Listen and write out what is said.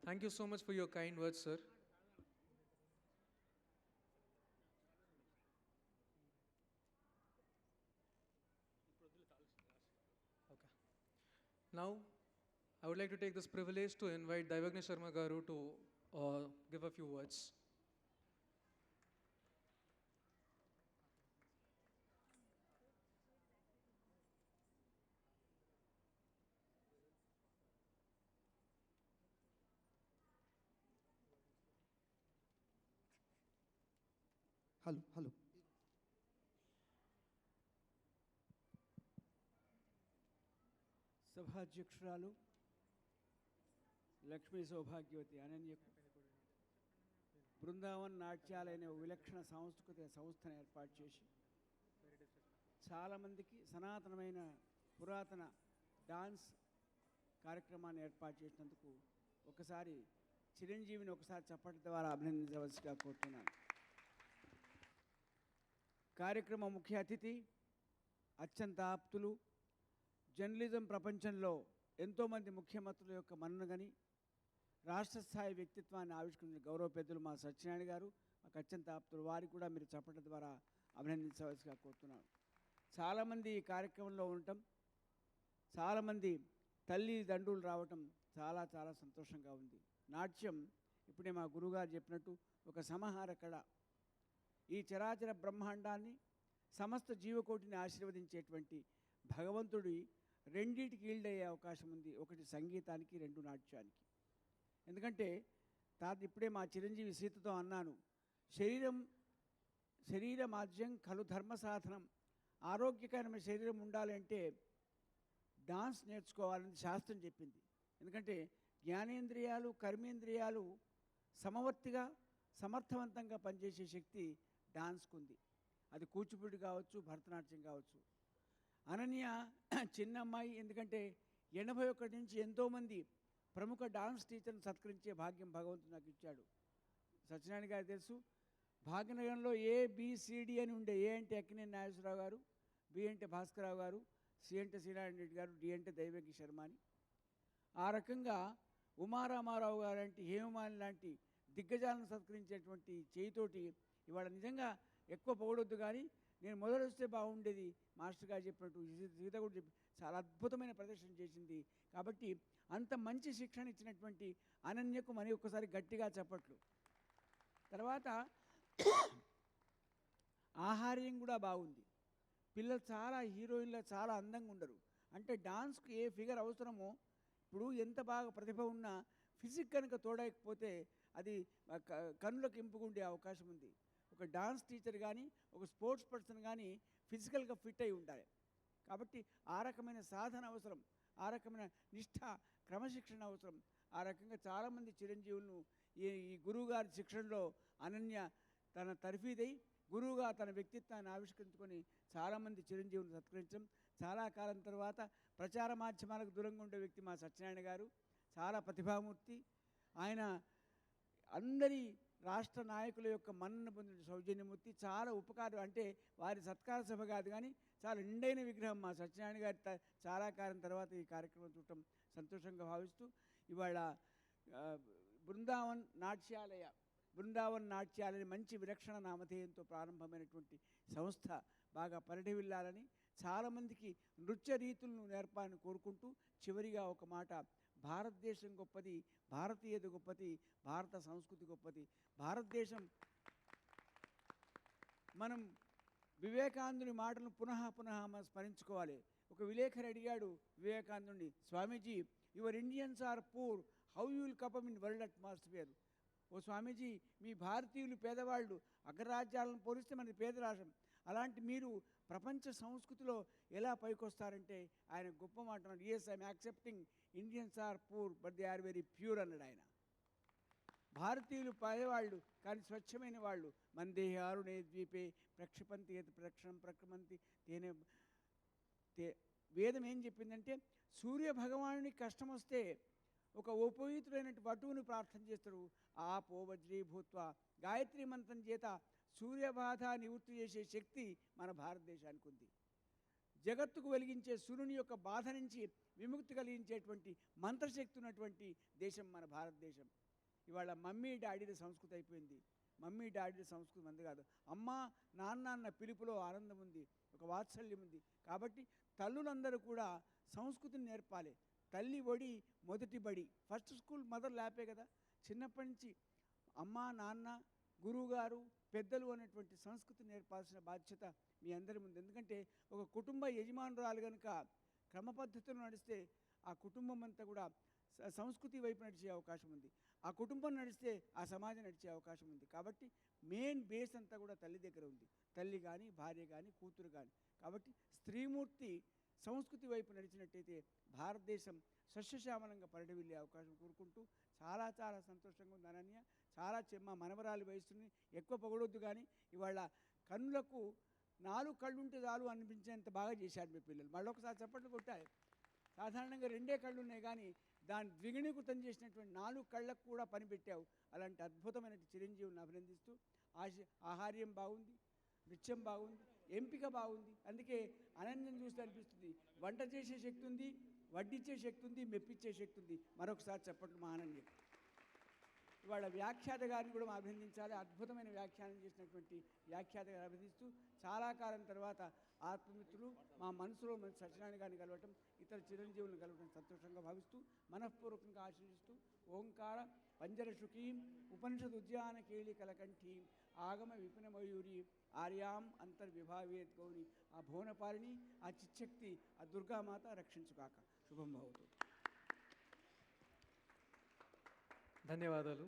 Thank you so much for your kind words, sir. Okay. Now, I would like to take this privilege to invite Daivagni Sharma Garu to give a few words. Hello సభాధ్యక్షురాలు లక్ష్మీ సౌభాగ్యవతి అనన్యకు బృందావన్ నాట్యాలైన విలక్షణ సాంస్కృతిక సంస్థను ఏర్పాటు చేసి చాలామందికి సనాతనమైన పురాతన డాన్స్ కార్యక్రమాన్ని ఏర్పాటు చేసినందుకు ఒకసారి చిరంజీవిని ఒకసారి చప్పటి ద్వారా అభినందించవలసిగా కోరుతున్నాను. కార్యక్రమ ముఖ్య అతిథి అత్యంత ఆప్తులు, జర్నలిజం ప్రపంచంలో ఎంతోమంది ముఖ్యమంత్రుల యొక్క మన్ననగని రాష్ట్ర స్థాయి వ్యక్తిత్వాన్ని ఆవిష్కరించిన గౌరవ పెద్దలు మా సత్యనారాయణ గారు, మాకు అత్యంత ఆప్తులు, వారికి కూడా మీరు చప్పట్ల ద్వారా అభినందించవలసిగా కోరుతున్నాను. చాలామంది ఈ కార్యక్రమంలో ఉండటం, చాలామంది తల్లిదండ్రులు రావటం చాలా చాలా సంతోషంగా ఉంది. నాట్యం ఇప్పుడే మా గురువుగారు చెప్పినట్టు ఒక సమాహార కళ. ఈ చరాచర బ్రహ్మాండాన్ని, సమస్త జీవకోటిని ఆశీర్వదించేటువంటి భగవంతుడి రెండింటికి ఈల్డ్ అయ్యే అవకాశం ఉంది. ఒకటి సంగీతానికి, రెండు నాట్యానికి. ఎందుకంటే ఇప్పుడే మా చిరంజీవి సీతతో అన్నాను, శరీరమాద్యం ఖలు ధర్మ సాధనం. ఆరోగ్యకరమైన శరీరం ఉండాలంటే డాన్స్ నేర్చుకోవాలని శాస్త్రం చెప్పింది. ఎందుకంటే జ్ఞానేంద్రియాలు, కర్మేంద్రియాలు సమవర్తిగా సమర్థవంతంగా పనిచేసే శక్తి డాన్స్కు ఉంది. అది కూచిపూడి కావచ్చు, భరతనాట్యం కావచ్చు. అనన్య చిన్న అమ్మాయి, ఎందుకంటే 81 నుంచి ఎంతోమంది ప్రముఖ డాన్స్ టీచర్ని సత్కరించే భాగ్యం భగవంతుడు నాకు ఇచ్చాడు. సత్యనారాయణ గారు తెలుసు, భాగ్యనగరంలో ABCD అని ఉండే. ఏ అంటే అక్కినేని నాగేశ్వరరావు గారు, బి అంటే భాస్కరరావు గారు, సి అంటే శ్రీనారాయణ రెడ్డి గారు, డి అంటే దైవజ్ఞ శర్మ అని. ఆ రకంగా ఉమారామారావు గారు లాంటి, హేమమాలిని లాంటి దిగ్గజాలను సత్కరించేటువంటి చేయితోటి ఇవాళ నిజంగా ఎక్కువ పొగడొద్దు, కానీ నేను మొదలు వస్తే బాగుండేది. మాస్టర్ గారు చెప్పినట్టు సీత కూడా చెప్పి చాలా అద్భుతమైన ప్రదర్శన చేసింది. కాబట్టి అంత మంచి శిక్షణ ఇచ్చినటువంటి అనన్యకు మరి ఒక్కసారి గట్టిగా చప్పట్లు. తర్వాత ఆహార్యం కూడా బాగుంది. పిల్లలు చాలా హీరోయిన్లు చాలా అందంగా ఉండరు. అంటే డాన్స్కి ఏ ఫిగర్ అవసరమో, ఇప్పుడు ఎంత బాగా ప్రతిభ ఉన్నా ఫిజిక్ కనుక తోడకపోతే అది కన్నులకు ఇంపుకుండే అవకాశం ఉంది. ఒక డాన్స్ టీచర్ కానీ, ఒక స్పోర్ట్స్ పర్సన్ కానీ ఫిజికల్గా ఫిట్ అయి ఉండాలి. కాబట్టి ఆ రకమైన సాధన అవసరం, ఆ రకమైన నిష్ఠ, క్రమశిక్షణ అవసరం. ఆ రకంగా చాలామంది చిరంజీవులను ఈ గురువుగారి శిక్షణలో అనన్య తన తర్ఫీదై గురువుగా తన వ్యక్తిత్వాన్ని ఆవిష్కరించుకొని చాలామంది చిరంజీవులను సత్కరించడం. చాలా కాలం తర్వాత ప్రచార మాధ్యమాలకు దూరంగా ఉండే వ్యక్తి మా సత్యనారాయణ గారు. చాలా ప్రతిభామూర్తి ఆయన. అందరి రాష్ట్ర నాయకుల యొక్క మన్నన పొందిన సౌజన్యమూర్తి. చాలా ఉపకారం, అంటే వారి సత్కార సభ కాదు కానీ చాలా నిండైన విగ్రహం మా సత్యనారాయణ గారి. చాలా కాలం తర్వాత ఈ కార్యక్రమం చూడటం సంతోషంగా భావిస్తూ ఇవాళ బృందావన్ నాట్యాలయ మంచి విలక్షణ నామధేయంతో ప్రారంభమైనటువంటి సంస్థ బాగా పరిఢవిల్లాలని, చాలామందికి నృత్య రీతులను నేర్పాలని కోరుకుంటూ చివరిగా ఒక మాట, భారతదేశం గొప్పది, భారతీయత గొప్పది, భారత సంస్కృతి గొప్పది. భారతదేశం, మనం వివేకానందుని మాటలను పునః స్మరించుకోవాలి. ఒక విలేకరి అడిగాడు వివేకానందుని, Swamiji, your Indians are poor, how you will cope in world atmosphere. ఓ స్వామీజీ, మీ భారతీయులు పేదవాళ్ళు, అగ్రరాజ్యాలను పోలిస్తే మనది పేద రాష్ట్రం, అలాంటి మీరు ప్రపంచ సంస్కృతిలో ఎలా పైకొస్తారంటే ఆయన గొప్ప మాట అన్నాడు. Yes, I'm accepting Indians are poor but they are very pure అన్నాడు ఆయన. భారతీయులు పేదవాళ్ళు కానీ స్వచ్ఛమైన వాళ్ళు. మందేహ అరుణే ద్వీపే ప్రక్షిపంతి ప్రక్రమంతి తేనే. వేదం ఏం చెప్పిందంటే, సూర్య భగవానునికి కష్టం వస్తే ఒక ఉపయుతుడైనటువంటి వటువుని ప్రార్థన చేస్తాడు. ఆపో వజ్రీభూత్వ. గాయత్రి మంత్రం చేత సూర్యబాధ నివృత్తి చేసే శక్తి మన భారతదేశానికి ఉంది. జగత్తుకు వెలిగించే సూర్యుని యొక్క బాధ నుంచి విముక్తి కలిగించేటువంటి మంత్రశక్తి ఉన్నటువంటి దేశం మన భారతదేశం. ఇవాళ మమ్మీ డాడీల సంస్కృతి అయిపోయింది. మమ్మీ డాడీల సంస్కృతి మంది కాదు. అమ్మ నాన్న అన్న పిలుపులో ఆనందం ఉంది, ఒక వాత్సల్యం ఉంది. కాబట్టి తల్లులందరూ కూడా సంస్కృతిని నేర్పాలి. తల్లి ఒడి మొదటి బడి, ఫస్ట్ స్కూల్ మదర్ ల్యాపే కదా. చిన్నప్పటి నుంచి అమ్మ నాన్న గురువుగారు పెద్దలు అనేటువంటి సంస్కృతి నేర్పాల్సిన బాధ్యత మీ అందరి ముందు. ఎందుకంటే ఒక కుటుంబ యజమానురాలు కనుక క్రమపద్ధతిలో నడిస్తే ఆ కుటుంబం అంతా కూడా సంస్కృతి వైపు నడిచే అవకాశం ఉంది. ఆ కుటుంబం నడిస్తే ఆ సమాజం నడిచే అవకాశం ఉంది. కాబట్టి మెయిన్ బేస్ అంతా కూడా తల్లి దగ్గర ఉంది. తల్లి కానీ భార్య కానీ కూతురు కానీ. కాబట్టి స్త్రీమూర్తి సంస్కృతి వైపు నడిచినట్టయితే భారతదేశం సస్యశ్యామలంగా పరిడవిల్లే అవకాశం కోరుకుంటూ చాలా చాలా సంతోషంగా ఉంది అనన్య. చాలా మా మనవరాలి వయసుని ఎక్కువ పొగడొద్దు, కానీ ఇవాళ కన్నులకు 4 కళ్ళు ఉంటే చాలు అనిపించేంత బాగా చేశారు మీ పిల్లలు. మళ్ళీ ఒకసారి చప్పట్లు కొట్టాలి. సాధారణంగా 2 కళ్ళు ఉన్నాయి, కానీ దాన్ని ద్విగుణీకృతం చేసినటువంటి 4 కళ్ళకు కూడా పని పెట్టావు. అలాంటి అద్భుతమైన చిరంజీవిని అభినందిస్తూ ఆహార్యం బాగుంది, నృత్యం బాగుంది, ఎంపిక బాగుంది. అందుకే అనన్యం చూస్తే అనిపిస్తుంది వంట చేసే శక్తి ఉంది, వడ్డిచ్చే శక్తి ఉంది, మెప్పించే శక్తి ఉంది. మరొకసారి చెప్పట్లు మా అనన్యం. ఇవాళ వ్యాఖ్యాత గారిని కూడా అభినందించాలి. అద్భుతమైన వ్యాఖ్యానం చేసినటువంటి వ్యాఖ్యాత గారిని అభినందిస్తూ చాలా కాలం తర్వాత ఆత్మమిత్రులు మా మనసులో మంచి సత్యనారాయణ గారిని కలవటం, ఇతర చిరంజీవులను కలవటం సంతోషంగా భావిస్తూ మనఃపూర్వకంగా ఆశీర్దిస్తూ ఓంకార పంజరశుకీం ఉపనిషద్ ఉద్యాన కేళి కలకంఠీం ఆగమ విపిన మయూరి ఆర్యాం అంతర్విభావేత్ గౌరి. ఆ భువనపాలిని, ఆ చిచ్చక్తి, ఆ దుర్గామాత రక్షించుగాక. శుభం భవతు. ధన్యవాదాలు.